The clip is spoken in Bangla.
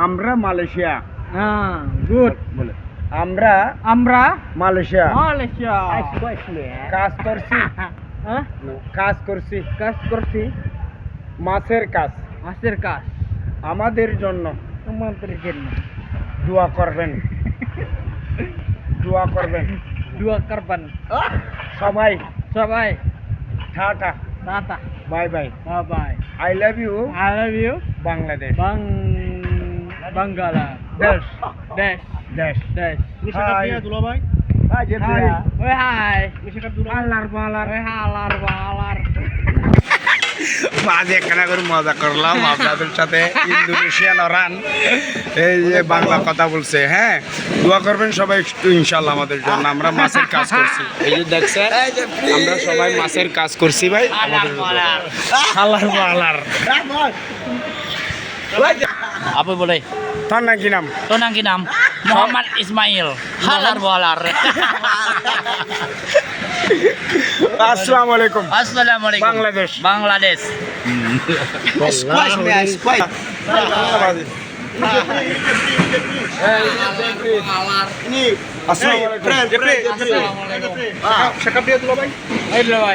আমরা মালয়েশিয়া। গুড। বলে আমরা আমরা মালয়েশিয়া মালয়েশিয়া কাজ করছি। হ্যাঁ কাজ করছি কাজ করছি মাছের কাজ। মাছের কাজ আমাদের জন্য তোমাদের জন্য দোয়া করবেন। দোয়া করবেন দোয়া করবেন সবাই। সবাই। Tata tata bye bye. Bye bye. I love you I love you Bangladesh. Bangladesh দেশ দেশ দেশ। হাই দুলাভাই হাই যে হাই ওই হাই আল্লাহর বালার ওই হালার বালার। আজ এখানে করে মজা করলাম আপনাদের সাথে। ইন্দোনেশিয়ান ওরান এই যে বাংলা কথা বলছে। হ্যাঁ দোয়া করবেন সবাই একটু ইনশাল্লাহ আমাদের জন্য। আমরা মাছের কাজ করছি, এই যে দেখছেন আমরা সবাই মাছের কাজ করছি ভাই। হালার বালার apa boleh তার নাকি নাম to nang kinam Muhammad Ismail halar bolar আসসালামু আলাইকুম Assalamualaikum বাংলাদেশ। Bangladesh স্কোয়াশ মে স্কোয়াশ আসসালামু আলাইকুম। Assalamualaikum. শাকাব দিয়ে দিলো ভাই। এই লো ভাই